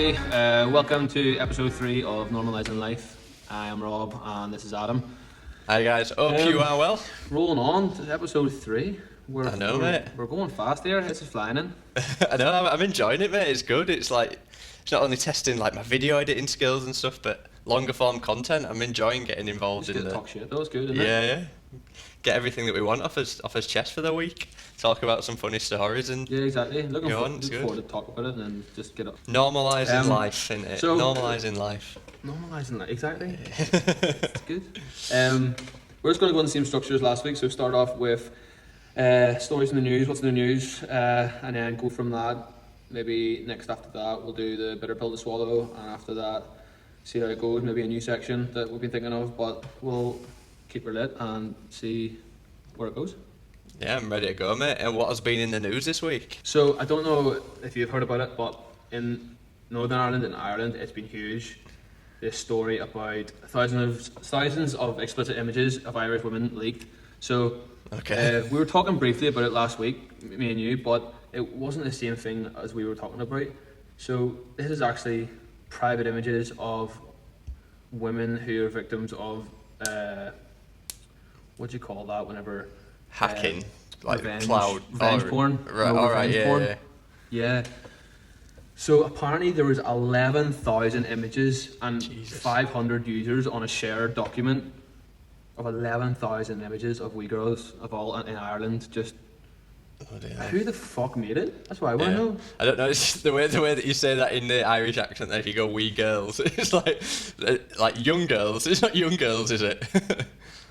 Hi, welcome to episode 3 of Normalising Life. I am Rob and this is Adam. Hi guys, hope you are well. Rolling on to episode 3. I know, mate. We're going fast here, this is flying in. I know, I'm enjoying it, mate. It's good. It's like, it's not only testing like my video editing skills and stuff, but longer form content. I'm enjoying getting involved Just in get to the... talk shit, that was good, isn't it? Yeah. Get everything that we want off his chest for the week. Talk about some funny stories and... Yeah, exactly. Looking forward good. to talk about it and then just get up. Normalising life, isn't it? So- Normalising life. Normalising life, exactly. It's good. We're just going to go in the same structure as last week, so start off with stories in the news, what's in the news, and then go from that. Maybe next after that we'll do the bitter pill to swallow, and after that see how it goes, maybe a new section that we've been thinking of, but we'll keep her lit and see where it goes. Yeah, I'm ready to go, mate. And what has been in the news this week? So I don't know if you've heard about it, but in Northern Ireland and Ireland it's been huge. This story about thousands of explicit images of Irish women leaked. So Okay. we were talking briefly about it last week, me and you, but it wasn't the same thing as we were talking about. So this is actually private images of women who are victims of what do you call that whenever Hacking. Like revenge revenge porn. Right, No, alright, revenge yeah, porn. yeah. Yeah. So apparently there was 11,000 images and Jesus. 500 users on a shared document of 11,000 images of wee girls of all in Ireland. Just Oh, dear. who the fuck made it? That's what I want to know. I don't know. It's just the way that you say that in the Irish accent. There, if you go "wee girls," it's like young girls. It's not young girls, is it?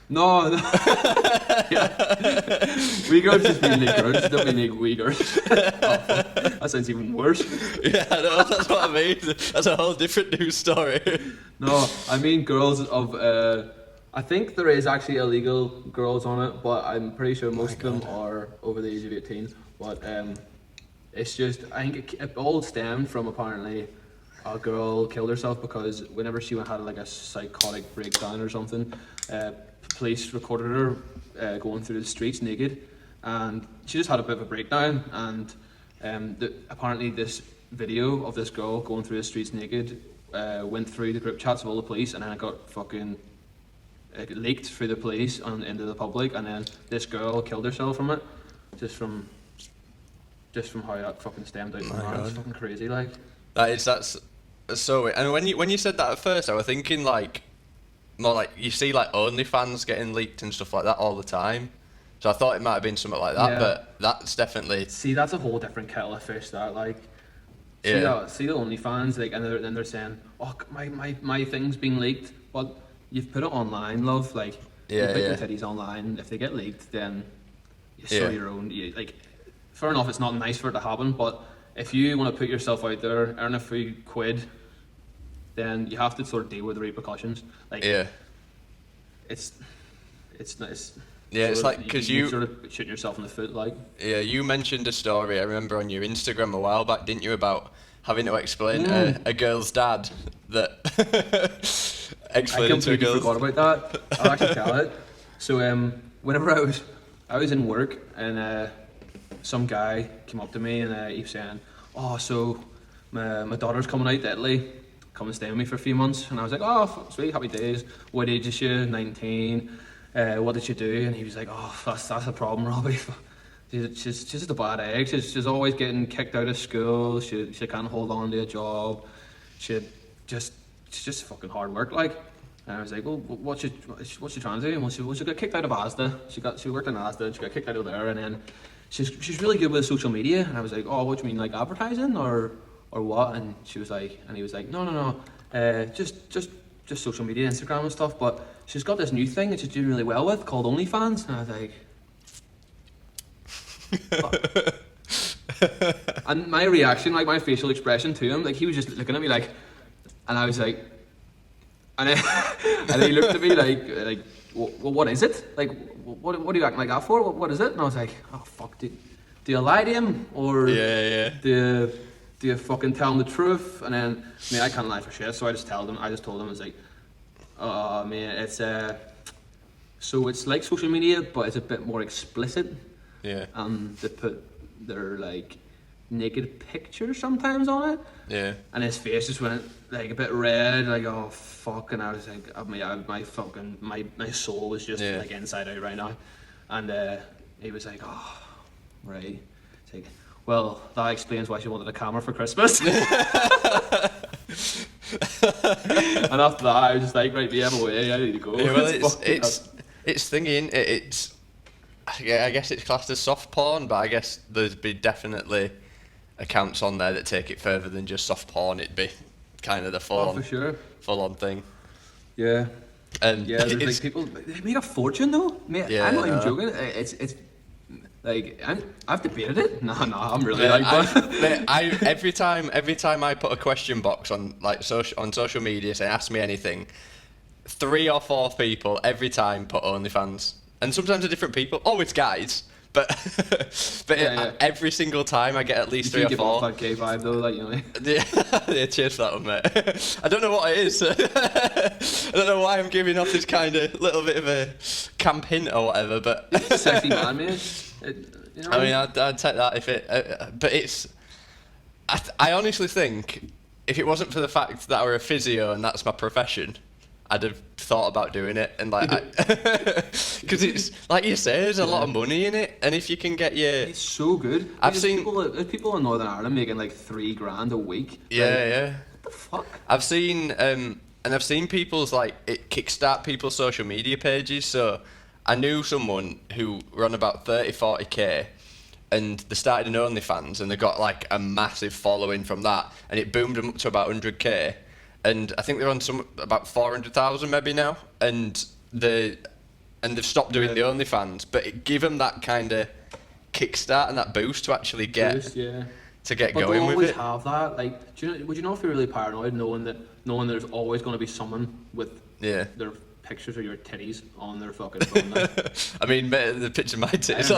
No. Yeah. Wee girls just mean like girls. Don't mean like wee girls. That sounds even worse. Yeah, I know. That's what I mean. That's a whole different news story. No, I mean girls of. I think there is actually illegal girls on it, but I'm pretty sure most of them are over the age of 18. But it's just, I think it all stemmed from apparently a girl killed herself because whenever she had like a psychotic breakdown or something, police recorded her going through the streets naked, and she just had a bit of a breakdown. And apparently this video of this girl going through the streets naked went through the group chats of all the police, and then it got fucking leaked through the police and into the public, and then this girl killed herself from it, just from how that fucking stemmed out. Man, it's fucking crazy, like. That's so weird. And when you said that at first, I was thinking like more like you see like OnlyFans getting leaked and stuff like that all the time. So I thought it might have been something like that, Yeah. but that's definitely See, that's a whole different kettle of fish. That like, Yeah. see the OnlyFans, like, and then they're saying, "Oh, my thing's being leaked," but you've put it online, love. Like, you put your titties online. If they get leaked, then you sew your own. Like, fair enough, it's not nice for it to happen, but if you want to put yourself out there, earn a few quid, then you have to sort of deal with the repercussions. Like, it's nice. Yeah, it's like because you sort of shooting yourself in the foot, like. Yeah, you mentioned a story I remember on your Instagram a while back, didn't you, about having to explain a girl's dad that explaining to a I completely girl. forgot about that. I'll actually tell it. So whenever I was in work and some guy came up to me and he was saying, "Oh, so my daughter's coming out to Italy, come and stay with me for a few months." And I was like, "Oh, sweet, happy days. What age is she? 19. What did she do?" And he was like, "Oh, that's a problem, Robbie. She's just a bad egg. She's always getting kicked out of school. She can't hold on to a job. She's just fucking hard work, like." And I was like, "Well, what's she trying to do?" And she got kicked out of Asda. She worked in Asda and she got kicked out of there. And then she's really good with social media. And I was like, "Oh, what do you mean, like advertising or what?" And he was like, "No, just social media, Instagram and stuff. But she's got this new thing that she's doing really well with called OnlyFans." And I was like, and my reaction, like my facial expression to him, like he was just looking at me like, and I was like, and then he looked at me like, well, what is it? Like, what are you acting like that for? What is it? And I was like, oh fuck, do you lie to him or do you fucking tell him the truth? And then I mean I can't lie for shit, so I just told him. I was like, oh man, it's so it's like social media, but it's a bit more explicit. Yeah. And they put their like naked pictures sometimes on it. Yeah. And his face just went like a bit red, like oh fuck, and I was like, my soul was just like inside out right now. And he was like, oh, right. It's like, well, that explains why she wanted a camera for Christmas. And after that, I was just like, right, I'm away. I need to go. Yeah, well, it's thinking it's. Yeah, I guess it's classed as soft porn, but I guess there's be definitely accounts on there that take it further than just soft porn. It'd be kind of the for sure. full on thing. Yeah. And yeah, there's like people they make a fortune though. Mate, yeah, I'm not even joking. It's like I've debated it. No, I'm really like. I every time I put a question box on like social media, say ask me anything, 3 or 4 people every time put OnlyFans. And sometimes they're different people. Always guys, but every single time I get at least 3 or 4. Give off that gay vibe though, like you know. Yeah, cheers for that one, mate. I don't know what it is. I don't know why I'm giving off this kind of little bit of a camp hint or whatever, but it's a sexy man, mate. You know? I mean, I'd take that if it. But it's. I honestly think if it wasn't for the fact that I were a physio and that's my profession, I'd have thought about doing it, and like, because it's like you say, there's a lot of money in it, and if you can get your, it's so good. I've seen people in Northern Ireland making like $3,000 a week. Yeah, like, yeah. What the fuck? I've seen, and I've seen people's like it kickstart people's social media pages. So I knew someone who run about 30-40k, and they started an OnlyFans, and they got like a massive following from that, and it boomed them up to about 100k. And I think they're on about 400,000 maybe now, and they've stopped doing the OnlyFans, but it gave them that kind of kickstart and that boost to actually get going with it. But they always have that. Like, would you not feel really paranoid knowing there's always going to be someone with their pictures of your titties on their fucking phone? Like, I mean, the picture of my titties.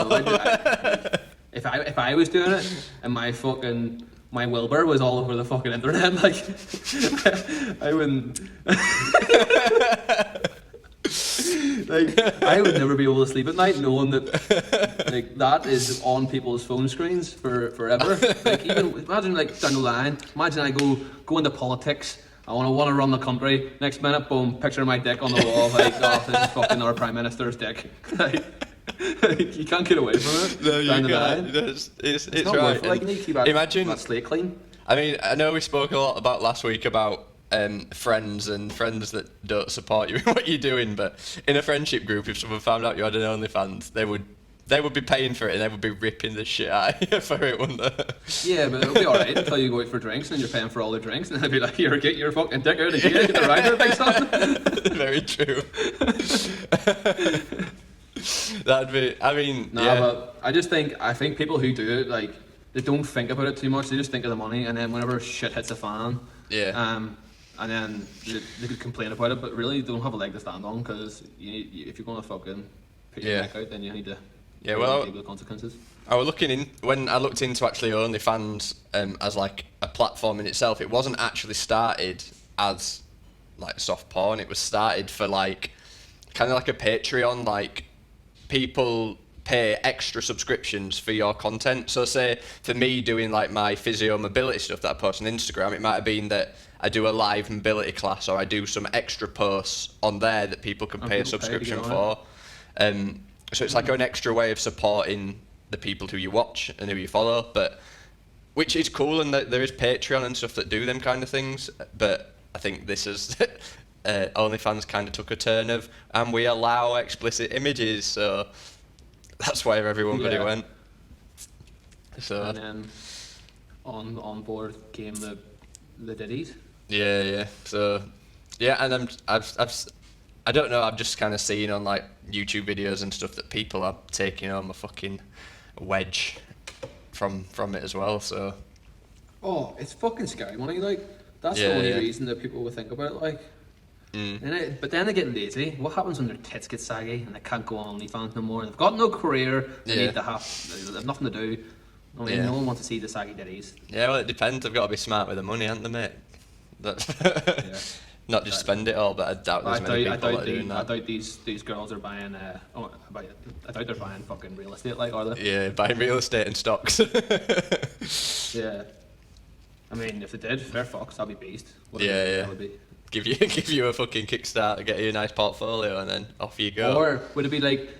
If I was doing it and my Wilbur was all over the fucking internet, like I wouldn't like I would never be able to sleep at night knowing that like that is on people's phone screens forever. Like even imagine like down the line, imagine I go into politics, I want to run the country, next minute boom, picture of my dick on the wall, like oh this is fucking our Prime Minister's dick. Like, you can't get away from it. No, you can't. It's not right. Like, you need to keep that slate clean. I mean, I know we spoke a lot about last week about friends and friends that don't support you in what you're doing, but in a friendship group, if someone found out you had an OnlyFans, they would be paying for it and they would be ripping the shit out of you for it, wouldn't they? Yeah, but it'll be alright until you go out for drinks and you're paying for all the drinks, and they'll be like, "Here, get your fucking dick out of here, get the rider fixed on." Very true. That'd be. I mean, but I think people who do it, like, they don't think about it too much. They just think of the money, and then whenever shit hits the fan, and then they could complain about it, but really they don't have a leg to stand on, because if you're gonna fucking put your neck out, then you need to deal with the consequences. I was when I looked into actually OnlyFans as like a platform in itself. It wasn't actually started as like soft porn. It was started for like kind of like a Patreon, like. People pay extra subscriptions for your content. So say for me doing like my physio mobility stuff that I post on Instagram, it might have been that I do a live mobility class, or I do some extra posts on there that people can pay a subscription for. So it's like an extra way of supporting the people who you watch and who you follow, but which is cool, and there is Patreon and stuff that do them kind of things, but I think this is OnlyFans kind of took a turn of, and we allow explicit images, so that's where everybody went. So and then on board came the ditties. Yeah. So and I don't know. I'm just kind of seeing on like YouTube videos and stuff that people are taking home a fucking wedge from it as well. So it's fucking scary money. Like that's the only reason that people would think about it. Like. But then they get lazy. What happens when their tits get saggy and they can't go on OnlyFans no more? They've got no career. They have nothing to do. I mean, no one wants to see the saggy ditties. Yeah, well, it depends. They've got to be smart with the money, haven't they, mate? Not just spend it all, but I doubt there's many people that are doing that. I doubt these girls are buying. I doubt they're buying fucking real estate, like, are they? Yeah, buying real estate and stocks. Yeah. I mean, if they did, fair fucks, that'd be beast. Yeah. That would be. Give you a fucking Kickstarter, get you a nice portfolio, and then off you go. Or would it be like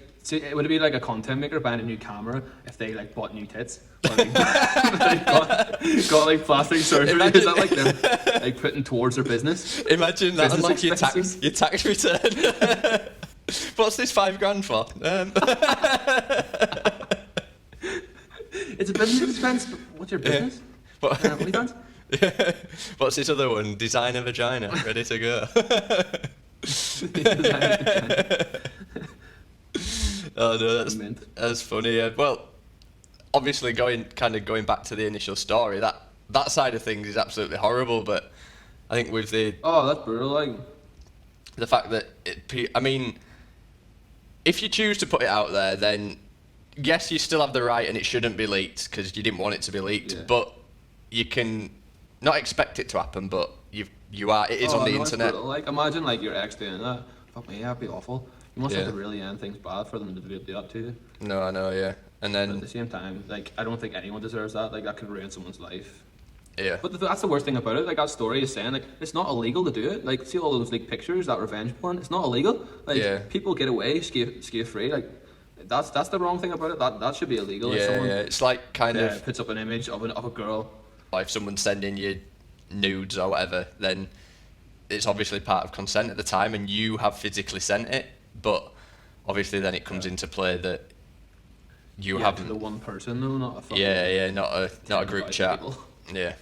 a content maker buying a new camera if they like bought new tits? Or like, got like plastic surgery? Is that like them like putting towards their business? Imagine that on like your expenses. tax return. What's this $5,000 for? It's a business expense. But what's your business? What? OnlyFans? What's this other one? Designer vagina, ready to go. Oh no, that's funny. Yeah. Well, obviously going back to the initial story, that side of things is absolutely horrible. But I think with that's brutal. Like the fact that I mean, if you choose to put it out there, then yes, you still have the right, and it shouldn't be leaked because you didn't want it to be leaked. Yeah. But you can not expect it to happen, but you are. It is on the internet. Like imagine like your ex doing that. Fuck me, that'd be awful. You must have to really end things bad for them to do that to you. No, I know, yeah. And then but at the same time, like I don't think anyone deserves that. Like that could ruin someone's life. Yeah. But that's the worst thing about it. Like that story is saying, like it's not illegal to do it. Like see all those like pictures, that revenge porn. It's not illegal. Like people get away scot free. Like that's the wrong thing about it. That should be illegal. Yeah, if someone, It's like kind of puts up an image of a girl. Like if someone's sending you nudes or whatever, then it's obviously part of consent at the time, and you have physically sent it. But obviously, then it comes into play that you haven't. The one person, though, not a fucking. Not a group chat. People. Yeah.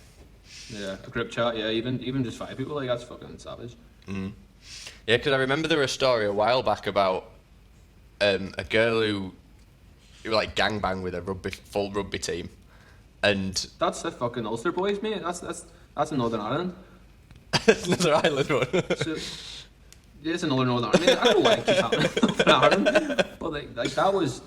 Yeah, a group chat. Yeah, even just 5 people, like that's fucking savage. Mm. Yeah, because I remember there was a story a while back about a girl who like gangbang with a full rugby team, and that's the fucking Ulster boys, mate. That's in Northern Ireland. Another island one. So, yeah, it's another Northern Ireland. I don't know why it keeps happening in Northern Ireland, but like that was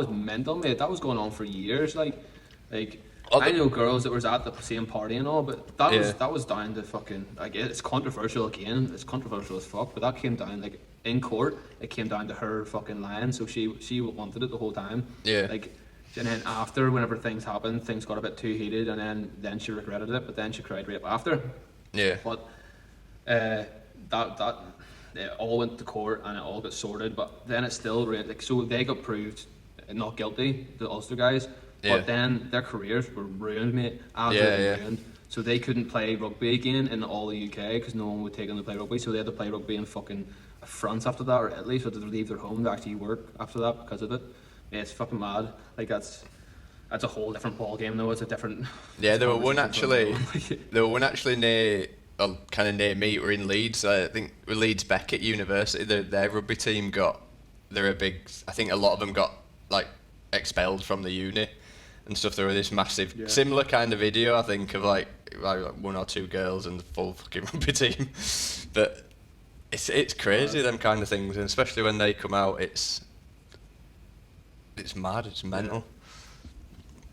mental, mate. That was going on for years. Like I know girls that was at the same party and all, but that was down to fucking like it's controversial again. It's controversial as fuck, but that came down like in court. It came down to her fucking lying, so she wanted it the whole time. Yeah. Like, and then after, whenever things happened, things got a bit too heated, and then she regretted it, but then she cried rape after. Yeah. But that it all went to court and it all got sorted, but then it still so they got proved not guilty, the Ulster guys. Yeah. But then their careers were ruined, mate. Absolutely ruined. So they couldn't play rugby again in all the UK because no one would take them to play rugby. So they had to play rugby in fucking France after that, or at least had to leave their home to actually work after that because of it. Yeah, it's fucking mad. Like that's a whole different ball game though. It's a different. Yeah, there were one actually. There were one actually near, kind of near me. We're in Leeds. I think Leeds Beckett University. Their rugby team they're a big. I think a lot of them got like expelled from the uni and stuff. There were this massive, similar kind of video. I think of like one or two girls and the full fucking rugby team. But it's crazy them kind of things, and especially when they come out, it's mad. It's mental.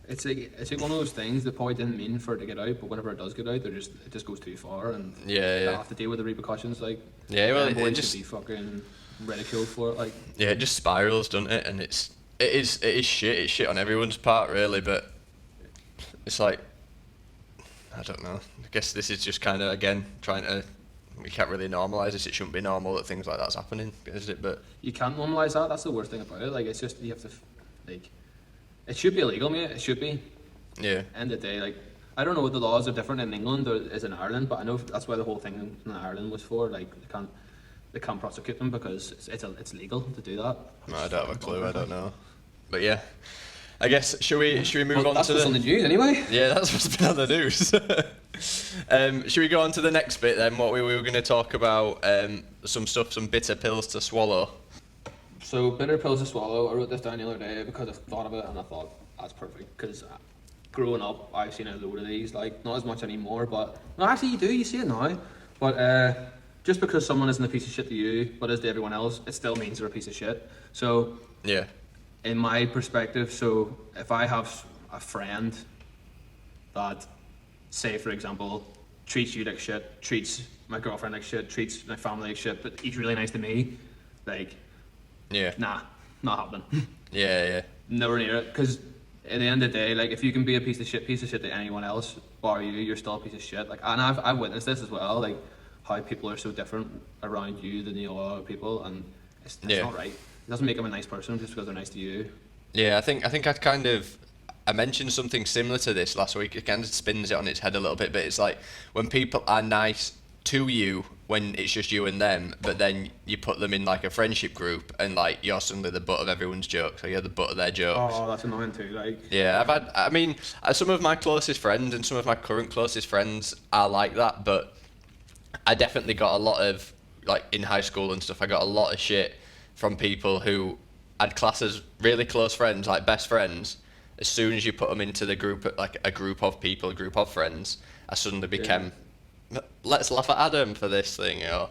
It's like one of those things that probably didn't mean for it to get out, but whenever it does get out, it just goes too far, and they have to deal with the repercussions. Like it just be fucking ridiculed for it. Like it just spirals, doesn't it? And it is shit. It's shit on everyone's part, really. But it's like I don't know. I guess this is just kind of again trying to. We can't really normalise this. It shouldn't be normal that things like that's happening, is it? But you can't normalise that. That's the worst thing about it. Like it's just you have to like. It should be illegal, mate. It should be. Yeah. End of the day, like I don't know what the laws are different in England or is in Ireland, but I know that's why the whole thing in Ireland was for. Like they can't prosecute them because it's legal to do that. No, I don't have a clue. I don't know. But yeah, I guess should we move on that's to what's on the news anyway? Yeah, that's what's been on the news. Should we go on to the next bit then? What we were going to talk about, some bitter pills to swallow. So bitter pills to swallow. I wrote this down the other day because I thought of it and I thought that's perfect because growing up I've seen a load of these, like not as much anymore, but no, actually you see it now. But just because someone isn't a piece of shit to you but is to everyone else, it still means they're a piece of shit. So yeah, in my perspective, so if I have a friend that, say for example, treats you like shit, treats my girlfriend like shit, treats my family like shit, but he's really nice to me, like. Yeah. Nah, not happening. Yeah. Nowhere near it, because at the end of the day, like if you can be a piece of shit to anyone else, bar you're still a piece of shit. Like, and I've witnessed this as well. Like how people are so different around you than you are other people, and it's not right. It doesn't make them a nice person just because they're nice to you. Yeah, I think I mentioned something similar to this last week. It kind of spins it on its head a little bit, but it's like when people are nice to you when it's just you and them, but then you put them in like a friendship group and like you're suddenly the butt of everyone's jokes, or you're the butt of their jokes. Oh, that's annoying too. Like, yeah, I mean, some of my closest friends and some of my current closest friends are like that, but I definitely got a lot of, like in high school and stuff, I got a lot of shit from people who I'd class as really close friends, like best friends. As soon as you put them into the group, like a group of people, a group of friends, I suddenly became, let's laugh at Adam for this thing, you know.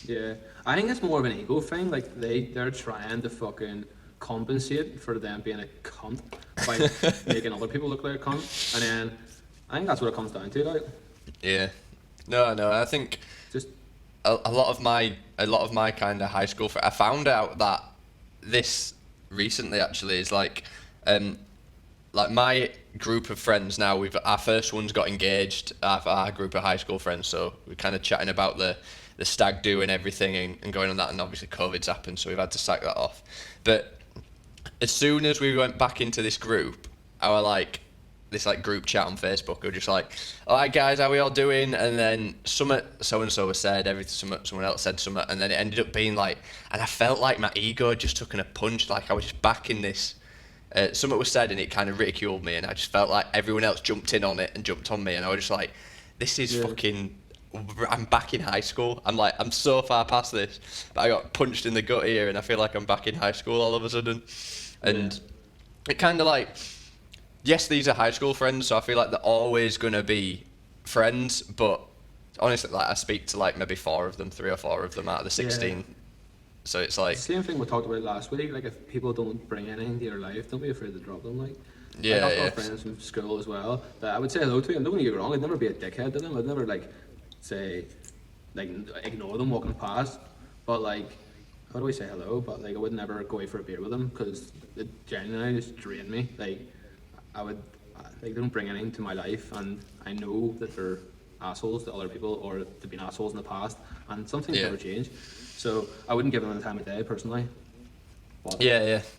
Yeah, I think it's more of an ego thing. Like they're trying to fucking compensate for them being a cunt by making other people look like a cunt, and then I think that's what it comes down to. Like, yeah, no, I think just a lot of my kind of high school. I found out that this recently actually is like my group of friends now. Our first one's got engaged. Our group of high school friends, so we're kind of chatting about the stag do and everything and going on that, and obviously COVID's happened, so we've had to sack that off. But as soon as we went back into this group, this group chat on Facebook, we were just like, all right guys, how we all doing? And then so and so was said, someone else said something, and then it ended up being like, and I felt like my ego had just taken a punch, like I was just back in this. Something was said and it kind of ridiculed me, and I just felt like everyone else jumped in on it and jumped on me, and I was just like, this is fucking, I'm back in high school. I'm so far past this, but I got punched in the gut here and I feel like I'm back in high school all of a sudden. And it kind of like, yes, these are high school friends, so I feel like they're always going to be friends, but honestly, like I speak to like maybe 3 or 4 of them out of the 16. Yeah. So it's like... Same thing we talked about last week, like if people don't bring anything to your life, don't be afraid to drop them. Like, I've got friends from school as well that I would say hello to, and don't get me wrong, I'd never be a dickhead to them, I'd never ignore them walking past, but like, how do I say hello? But like, I would never go out for a beer with them because it genuinely just drained me. Like, they don't bring anything to my life, and I know that they're assholes to other people or they've been assholes in the past, and some things never change. So I wouldn't give them the time of day personally. But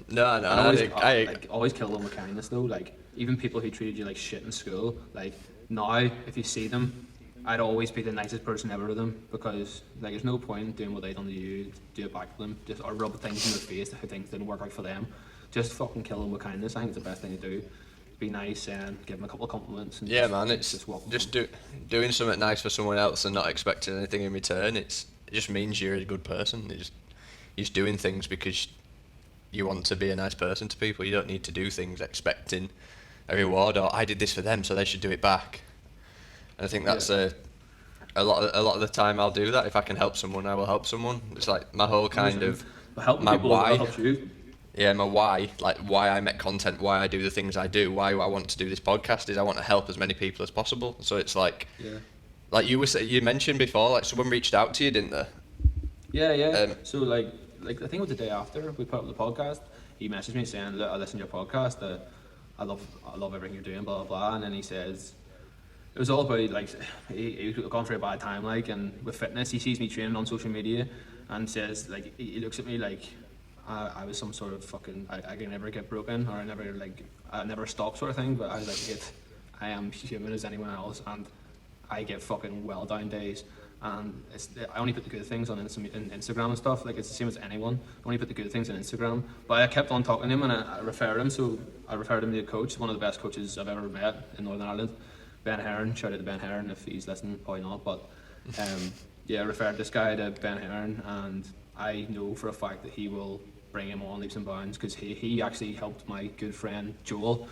no, I always kill them with kindness though. Like, even people who treated you like shit in school, like now if you see them, I'd always be the nicest person ever to them, because like there's no point doing what they done to you, do it back to them, or rub things in their face if things didn't work out for them. Just fucking kill them with kindness. I think it's the best thing to do. Be nice and give them a couple of compliments. And it's doing something nice for someone else and not expecting anything in return. It just means you're a good person. You're just doing things because you want to be a nice person to people. You don't need to do things expecting a reward, or I did this for them so they should do it back. And I think that's a lot of the time I'll do that. If I can help someone, I will help someone. It's like my whole kind of my why. Helps you. Yeah, my why, like why I make content, why I do the things I do, why I want to do this podcast is I want to help as many people as possible. So it's like, like you mentioned before, like someone reached out to you, didn't they? Yeah. So like I think it was the day after we put up the podcast, he messaged me saying, "Look, I listen to your podcast. I love everything you're doing, blah blah blah." And then he says, it was all about like he was gone through a bad time, like, and with fitness, he sees me training on social media, and says like he looks at me like I was some sort of fucking I can never get broken, or I never stop sort of thing. But I was like, I am human as anyone else, and I get fucking well down days. And I only put the good things on Instagram and stuff. Like, it's the same as anyone. I only put the good things on Instagram. But I kept on talking to him, and I referred him. So I referred him to a coach, one of the best coaches I've ever met in Northern Ireland, Ben Heron. Shout out to Ben Heron if he's listening, probably not. But I referred this guy to Ben Heron, and I know for a fact that he will bring him on leaps and bounds, because he actually helped my good friend Joel.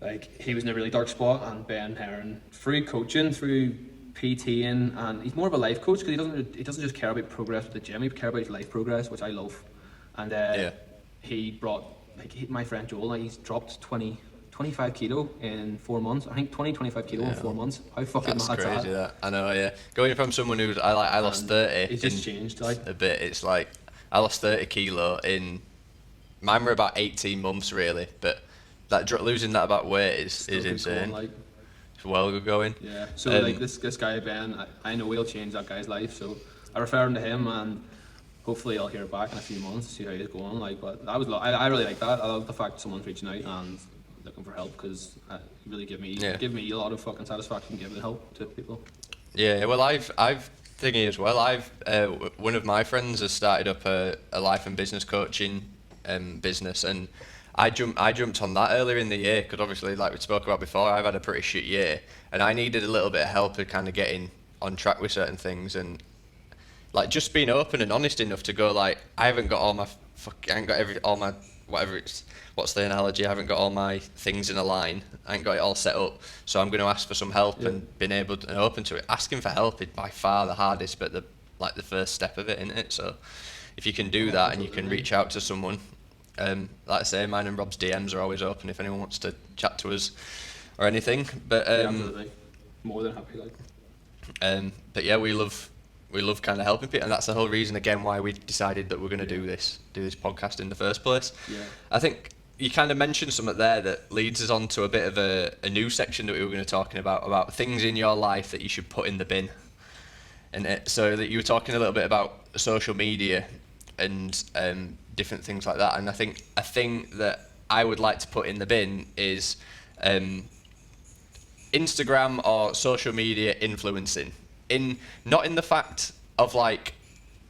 Like, he was in a really dark spot, and Ben Heron, through coaching, through PTing, and he's more of a life coach, because he doesn't just care about progress with the gym, he cares about his life progress, which I love. And he brought my friend Joel, he's dropped 25 kilo in 4 months. I think 25 kilo in 4 months. How fucking mad is that? That's crazy, that. I know, yeah. Going from someone who's I lost 30. It's just changed, like a bit. It's like I lost 30 kilo in. Mine were about 18 months really, but losing that about weight is Still keep insane. going, like. It's well good going. Yeah. So like this guy Ben, I know he'll change that guy's life. So I refer him to him, and hopefully I'll hear back in a few months to see how he's going. Like, but I really like that. I love the fact someone's reaching out and looking for help, because it really give me a lot of fucking satisfaction giving help to people. Yeah. Well, I've thingy as well. One of my friends has started up a life and business coaching business, and I jumped on that earlier in the year because obviously, like we spoke about before, I've had a pretty shit year, and I needed a little bit of help with kind of getting on track with certain things, and like just being open and honest enough to go like, I haven't got all my what's the analogy? I haven't got all my things in a line. I ain't got it all set up, so I'm going to ask for some help. And being able to, and open to it. Asking for help is by far the hardest, but the first step of it, isn't it? So if you can do that and you can reach out to someone, like I say, mine and Rob's DMs are always open if anyone wants to chat to us or anything. But Absolutely, more than happy. Like. But yeah, we love kind of helping people, and that's the whole reason again why we decided that we're going to do this podcast in the first place. Yeah. I think you kind of mentioned something there that leads us on to a bit of a new section that we were going to talking about things in your life that you should put in the bin. And so that you were talking a little bit about social media and different things like that. And I think a thing that I would like to put in the bin is Instagram or social media influencing. Not in the fact of like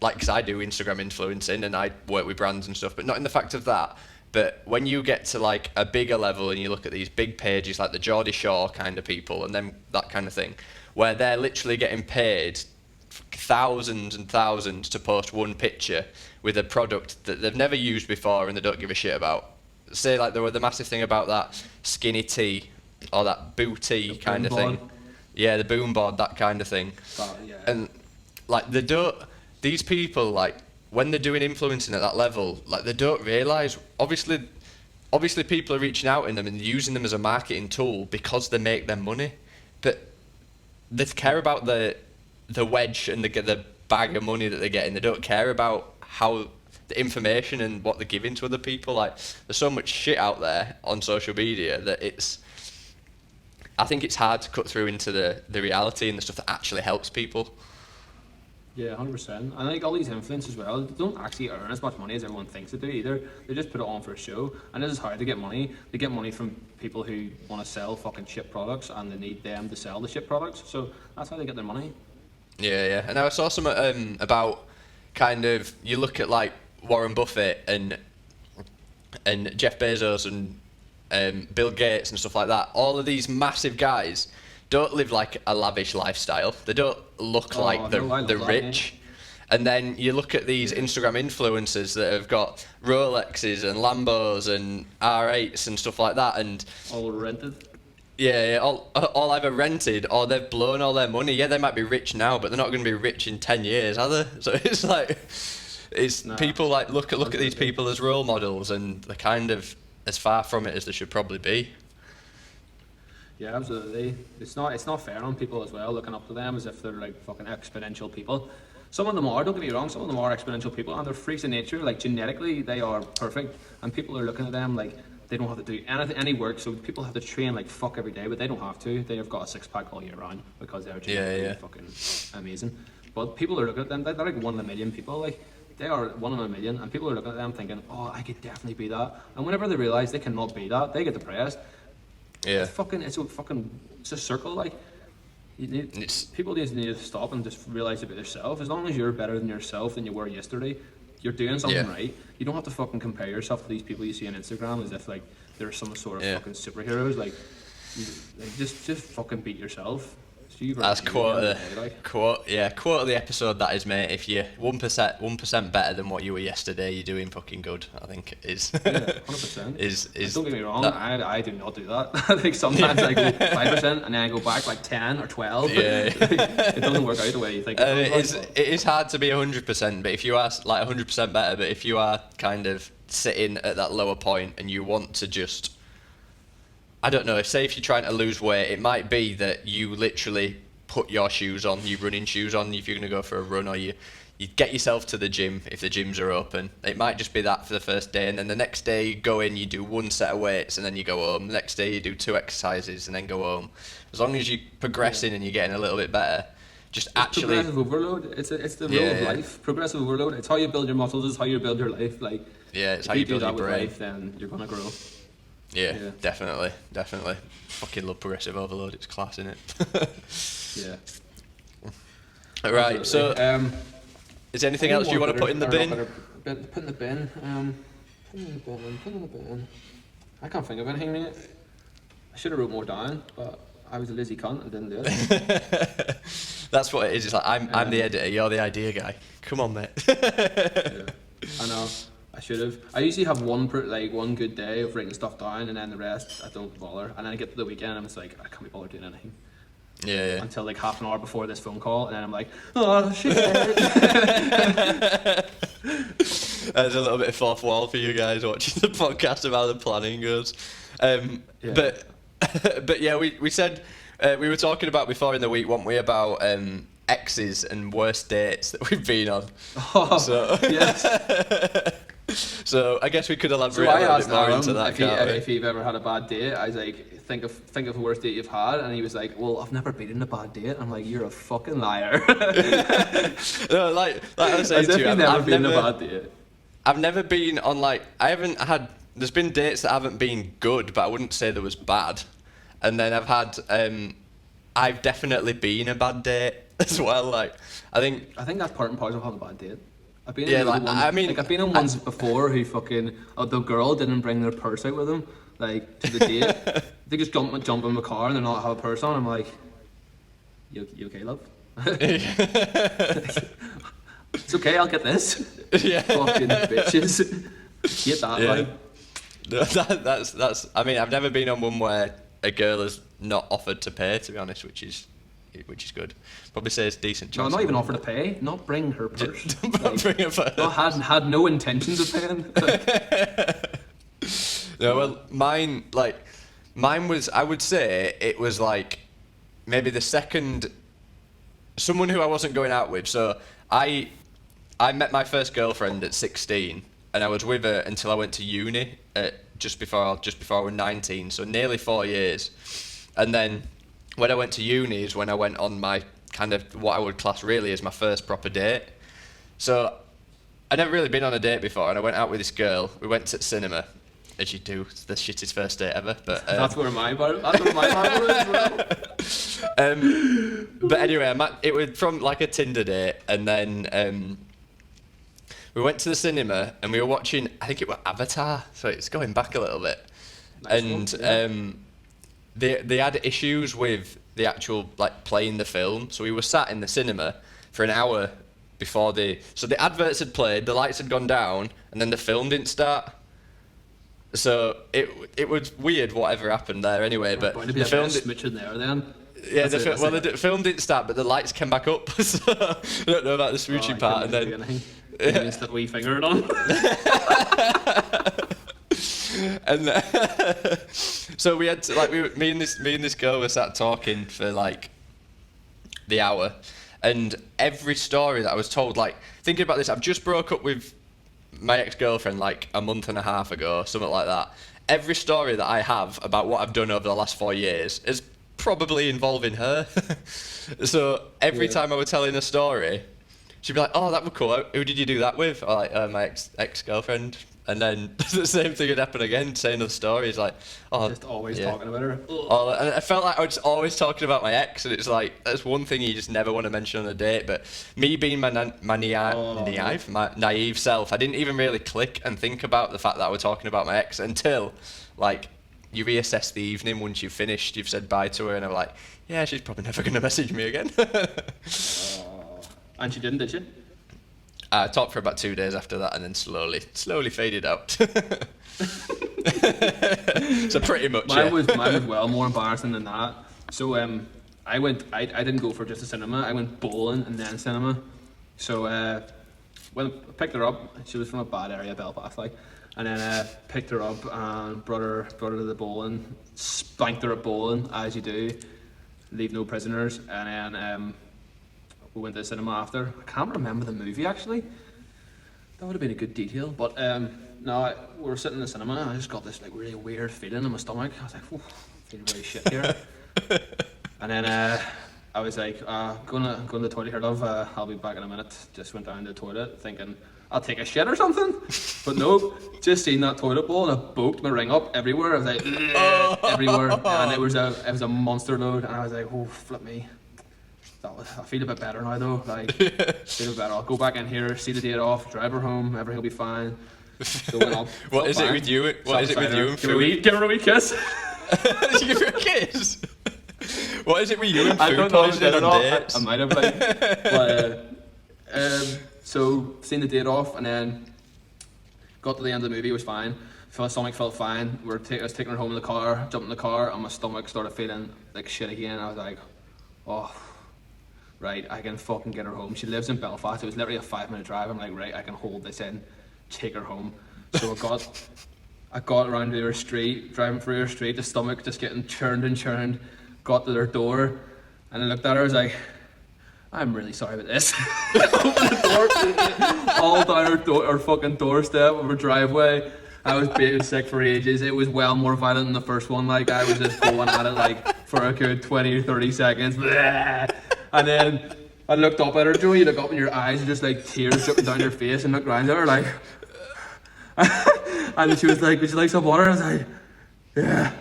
because I do Instagram influencing and I work with brands and stuff, but not in the fact of that. But when you get to like a bigger level and you look at these big pages like the Geordie Shore kind of people and then that kind of thing, where they're literally getting paid thousands and thousands to post one picture with a product that they've never used before and they don't give a shit about. Say like the massive thing about that skinny tea or that booty kind of thing. Yeah, the boom board, that kind of thing. Yeah. And like these people, like when they're doing influencing at that level, like they don't realise obviously people are reaching out in them and using them as a marketing tool because they make them money, but they care about the wedge and the bag of money that they're getting. They don't care about how the information and what they're giving to other people. Like there's so much shit out there on social media that I think it's hard to cut through into the reality and the stuff that actually helps people. Yeah, 100%. And like all these influencers as well, they don't actually earn as much money as everyone thinks they do either. They just put it on for a show, and this is how they get money. They get money from people who want to sell fucking shit products, and they need them to sell the shit products. So that's how they get their money. Yeah. And I saw something about kind of, you look at like Warren Buffett and Jeff Bezos and Bill Gates and stuff like that. All of these massive guys don't live like a lavish lifestyle. They don't look like they're rich. And then you look at these Instagram influencers that have got Rolexes and Lambos and R8s and stuff like that, and all rented. Yeah, all either rented or they've blown all their money. Yeah, they might be rich now, but they're not going to be rich in 10 years, are they? So it's like, people like look at these people as role models, and they're kind of as far from it as they should probably be. Yeah, absolutely. It's not fair on people as well, looking up to them as if they're like fucking exponential people. Some of them are, don't get me wrong, some of them are exponential people, and they're freaks of nature. Like genetically, they are perfect, and people are looking at them like they don't have to do any work. So people have to train like fuck every day, but they don't have to. They have got a six-pack all year round because they're genetically fucking amazing. But people are looking at them, they're like 1 in a million people. Like they are 1 in a million, and people are looking at them thinking, oh, I could definitely be that. And whenever they realise they cannot be that, they get depressed. Yeah. It's a circle. Like people just need to stop and just realise about themselves. As long as you're better than yourself than you were yesterday, you're doing something right. You don't have to fucking compare yourself to these people you see on Instagram as if like they're some sort of fucking superheroes. Like just fucking beat yourself. That's quote of the episode. That is, mate. If you're 1% better than what you were yesterday, you're doing fucking good. I think is 100%. is don't get me wrong. I do not do that. I think sometimes I go 5% and then I go back like 10 or 12. Yeah, it doesn't work out the way you think. It is hard to be 100%, but if you are like 100% better, but if you are kind of sitting at that lower point and you want to just, I don't know, if you're trying to lose weight, it might be that you literally put your shoes on, your running shoes on, if you're going to go for a run, or you get yourself to the gym if the gyms are open. It might just be that for the first day, and then the next day you go in, you do 1 set of weights, and then you go home. The next day you do 2 exercises, and then go home. As long as you're progressing and you're getting a little bit better, just it's actually... progressive overload. It's the rule of life. Progressive overload. It's how you build your muscles. It's how you build your life. Like, yeah, it's if how you build do your that with brain. life, then you're gonna grow. Yeah, definitely. Fucking love progressive overload. It's class, innit? Yeah. Right. So, is there anything else you want to put in the bin? Put in the bin. Put in the bin. I can't think of anything, mate. I should have wrote more down, but I was a lazy cunt and didn't do it. That's what it is. It's like I'm the editor, you're the idea guy. Come on, mate. Yeah. I know. I should have. I usually have one good day of writing stuff down, and then the rest I don't bother. And then I get to the weekend, and I'm just like, I can't be bothered doing anything. Yeah. Until like half an hour before this phone call, and then I'm like, oh shit. There's a little bit of fourth wall for you guys watching the podcast of how the planning goes. But yeah, we said we were talking about before in the week, weren't we, about exes and worst dates that we've been on. Oh, so yes. So I guess we could elaborate So a little bit more into that. If you've ever had a bad date, I was like, think of the worst date you've had, and he was like, well, I've never been in a bad date. I'm like, you're a fucking liar. No, like I was saying to you, I've been in a bad date. I've never been on I haven't had. There's been dates that haven't been good, but I wouldn't say there was bad. And then I've had. I've definitely been a bad date as well. Like I think that's part and parcel of having a bad date. I've been I've been in ones before who fucking the girl didn't bring their purse out with them, like to the date. They just jump in the car and they're not have a purse on. I'm like, you okay, love? It's okay, I'll get this. Yeah. Fucking bitches. Get that, yeah. like. No, that's. I mean, I've never been on one where a girl has not offered to pay, to be honest, which is good. Probably say it's decent chance. No, not even offer to pay. Not bring her purse. Don't bring her purse. Had no intentions of paying. No, well, mine was. I would say it was like maybe the second. Someone who I wasn't going out with. So I met my first girlfriend at 16, and I was with her until I went to uni just before I was 19. So nearly 4 years, and then. When I went to uni is when I went on my kind of what I would class really as my first proper date. So I'd never really been on a date before, and I went out with this girl. We went to the cinema, as you do. It's the shittest first date ever. But that's where my part was. But anyway, it was from like a Tinder date, and then we went to the cinema and we were watching. I think it was Avatar, so it's going back a little bit, nice. And. They had issues with the actual playing the film, so we were sat in the cinema for an hour before the adverts had played, the lights had gone down, and then the film didn't start. So it was weird whatever happened there anyway, but the film smooching there then. Yeah, the film didn't start, but the lights came back up. So I don't know about the smooching part, and then just that wee finger it on. And so we had to, me and this girl were sat talking for the hour, and every story that I was told, thinking about this, I've just broke up with my ex-girlfriend a month and a half ago, something like that. Every story that I have about what I've done over the last 4 years is probably involving her. So every time I was telling a story, she'd be like, "Oh, that was cool. Who did you do that with?" Or my ex-girlfriend. And then the same thing would happen again, saying another story. It's just always talking about her. And I felt like I was always talking about my ex, and it's that's one thing you just never want to mention on a date. But me being my naive self, I didn't even really click and think about the fact that I was talking about my ex until you reassess the evening once you've finished, you've said bye to her, and I'm like, yeah, she's probably never going to message me again. And she didn't, did she? I talked for about 2 days after that, and then slowly faded out. So pretty much. Mine was well more embarrassing than that. So I didn't go for just a cinema. I went bowling and then cinema. So when I picked her up, she was from a bad area, Belfast, and then picked her up and brought her to the bowling, spanked her at bowling as you do. Leave No Prisoners, and then we went to the cinema after. I can't remember the movie actually. That would have been a good detail, but no, we were sitting in the cinema and I just got this like really weird feeling in my stomach. I was like, "Whoa, I'm feeling really shit here." And then I was like, going to the toilet here, love. I'll be back in a minute. Just went down to the toilet thinking I'll take a shit or something. But no, just seen that toilet bowl and it booked my ring up everywhere. I was like, everywhere. And it was a monster load. And I was like, oh, flip me. I feel a bit better now though. Like, feel better. I'll go back in here, see the date off, drive her home, everything will be fine. So went up. What is it with you? What is it with you? Give her a wee kiss. Did you give her a kiss? What is it with you and I food don't know poisoning on dates? I might have but so seen the date off and then got to the end of the movie, it was fine. My stomach felt fine. I was taking her home in the car, jumped in the car, and my stomach started feeling like shit again. I was like, oh, right, I can fucking get her home. She lives in Belfast. It was literally a 5-minute drive. I'm like, right, I can hold this in, take her home. So I got around to her street, driving through her street, the stomach just getting churned and churned. Got to their door, and I looked at her. I was like, "I'm really sorry about this." Opened the door, all down her fucking doorstep of her driveway. I was being sick for ages. It was well more violent than the first one. Like I was just going at it like for a good 20 or 30 seconds, and then I looked up at her. Joe, you look up and your eyes are just like tears dripping down your face, and looked around at her like, and then she was like, "Would you like some water?" I was like, "Yeah."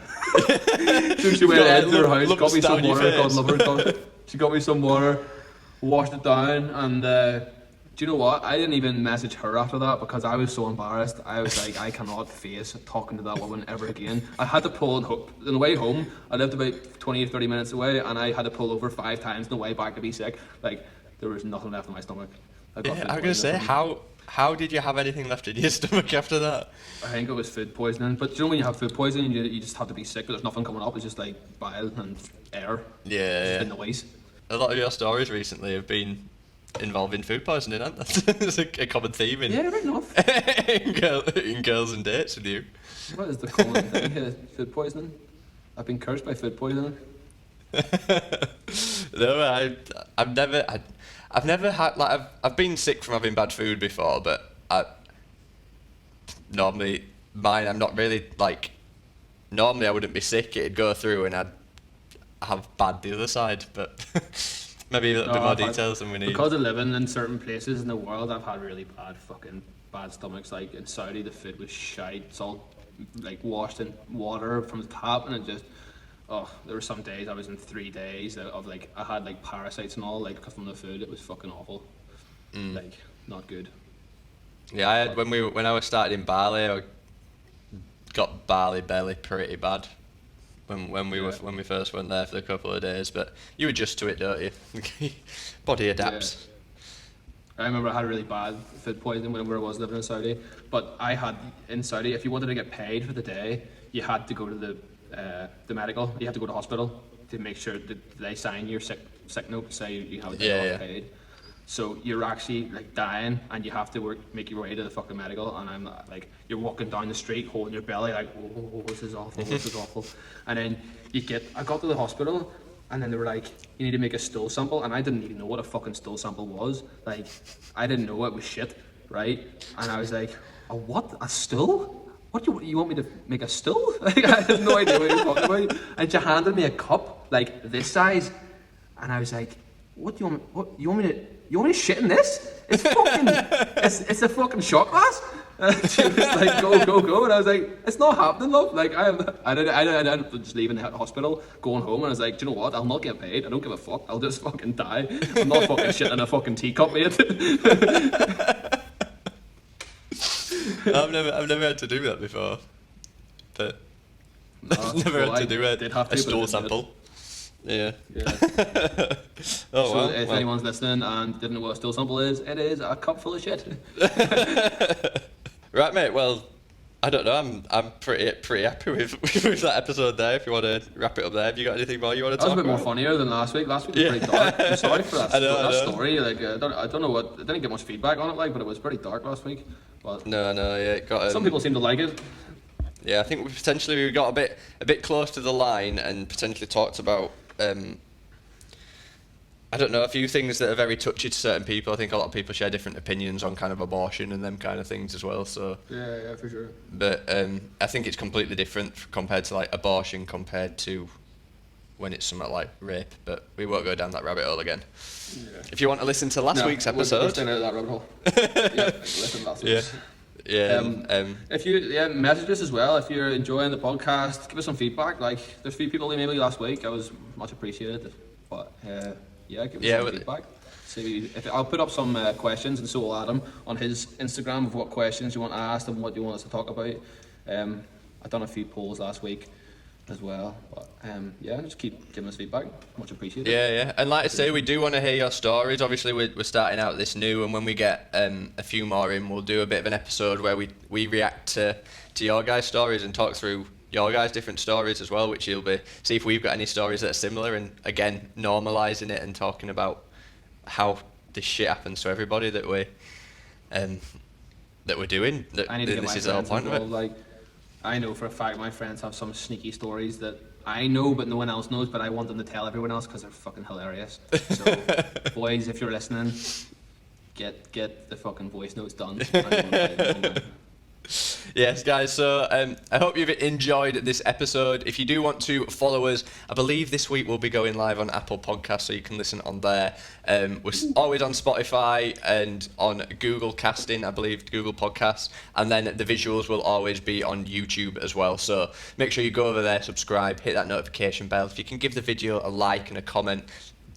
So she went into her house, got me some water, God love her. She got me some water, washed it down, and do you know what? I didn't even message her after that because I was so embarrassed. I was like, I cannot face talking to that woman ever again. I had to pull on the way home. I lived about 20 or 30 minutes away, and I had to pull over 5 times on the way back to be sick. Like, there was nothing left in my stomach. I was going to say, how did you have anything left in your stomach after that? I think it was food poisoning. But you know when you have food poisoning, you just have to be sick, but there's nothing coming up. It's just like bile and air. Yeah. In the ways. A lot of your stories recently have been involving food poisoning, aren't they? It's a common theme in, right enough. in girls and dates with you. What is the common thing here? Food poisoning? I've been cursed by food poisoning. No, I've never had, like, I've been sick from having bad food before, but normally I'm not really, like, normally I wouldn't be sick, it'd go through and I'd have bad the other side, but maybe a little bit more details than we need. Because of living in certain places in the world, I've had really bad stomachs. Like in Saudi, the food was shite. It's all like washed in water from the tap, and it just, there were some days I was in 3 days of like, I had like parasites and all, like from the food. It was fucking awful. Like, not good. Yeah, I had, when I was starting in Bali, I got Bali belly pretty bad. When we first went there for a couple of days, but you adjust to it, don't you? Body adapts. Yeah. I remember I had really bad food poisoning whenever I was living in Saudi. But I had in Saudi, if you wanted to get paid for the day, you had to go to the medical. You had to go to hospital to make sure that they sign your sick note, say you have a day off paid. So you're actually like dying, and you have to make your way to the fucking medical. And I'm like, you're walking down the street holding your belly, like, oh, this is awful, this is awful. And then I got to the hospital, and then they were like, you need to make a stool sample, and I didn't even know what a fucking stool sample was. Like, I didn't know it was shit, right? And I was like, a stool? What do you want me to make a stool? Like, I had no idea what you were talking about. And she handed me a cup like this size, and I was like, what do you want? What you want me to shit in this? It's fucking, it's a fucking shot glass. And she was like, go, and I was like, it's not happening, love. Like I ended up just leaving the hospital, going home, and I was like, do you know what? I'll not get paid. I don't give a fuck. I'll just fucking die. I'm not fucking shitting in a fucking teacup, mate. I've never had to do that before, but I've never had to do a stool sample. Yeah. So if anyone's listening and didn't know what a stool sample is, it is a cup full of shit. Right, mate. Well, I don't know. I'm pretty happy with that episode there. If you want to wrap it up there, have you got anything more you want to talk about? That was a bit more funnier than last week. Last week was pretty dark. I'm sorry for that story. Like I don't know I didn't get much feedback on it, like, but it was pretty dark last week. But no, yeah. It got, some people seem to like it. Yeah, I think we got a bit close to the line and potentially talked about I don't know, a few things that are very touchy to certain people. I think a lot of people share different opinions on kind of abortion and them kind of things as well. So Yeah, for sure. but I think it's completely different compared to like abortion compared to when it's something like rape. But we won't go down that rabbit hole again. Yeah. If you want to listen to last week's We're episode, staying out of that rabbit hole. Yeah, listen to last week's. If you message us as well, if you're enjoying the podcast, give us some feedback. Like there's a few people who emailed me last week. I was much appreciated. But give us some feedback. See, I'll put up some questions, and so will Adam on his Instagram of what questions you want asked and what you want us to talk about. I've done a few polls last week as well. But just keep giving us feedback. Much appreciated. Yeah. And like I say, we do want to hear your stories. Obviously, we're starting out this new, and when we get a few more in, we'll do a bit of an episode where we react to your guys' stories and talk through your guys' different stories as well, which you'll be see if we've got any stories that are similar, and again normalising it and talking about how this shit happens to everybody that we're doing. I need to get this my is the whole friends point of it. involved. Like, I know for a fact my friends have some sneaky stories that I know but no one else knows, but I want them to tell everyone else because they're fucking hilarious. So boys, if you're listening, get the fucking voice notes done. Yes, guys, so I hope you've enjoyed this episode. If you do want to follow us, I believe this week we'll be going live on Apple Podcasts, so you can listen on there. We're always on Spotify and on Google Casting, I believe, Google Podcasts, and then the visuals will always be on YouTube as well. So make sure you go over there, subscribe, hit that notification bell. If you can give the video a like and a comment,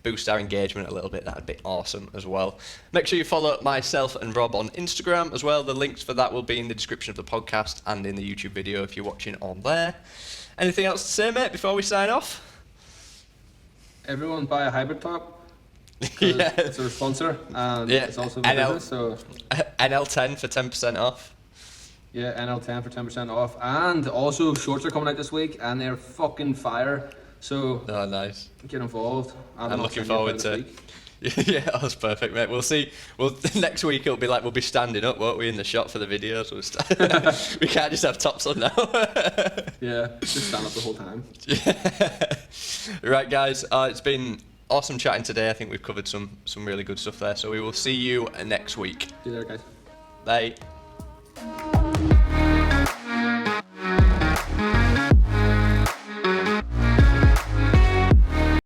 boost our engagement a little bit, that'd be awesome as well. Make sure you follow myself and Rob on Instagram as well. The links for that will be in the description of the podcast and in the YouTube video if you're watching on there. Anything else to say, mate, before we sign off? Everyone buy a hybrid top. Yeah. It's our sponsor, and it's also a business, so NL10 for 10% off. Yeah, NL10 for 10% off, and also shorts are coming out this week, and they're fucking fire. So Nice. Get involved. I'm looking forward to. Yeah, that's perfect, mate. We'll see. Well, next week it'll be like we'll be standing up, won't we, in the shot for the videos? We can't just have tops on now. Yeah, just stand up the whole time. Yeah. Right, guys. It's been awesome chatting today. I think we've covered some really good stuff there. So we will see you next week. See you there, guys. Bye.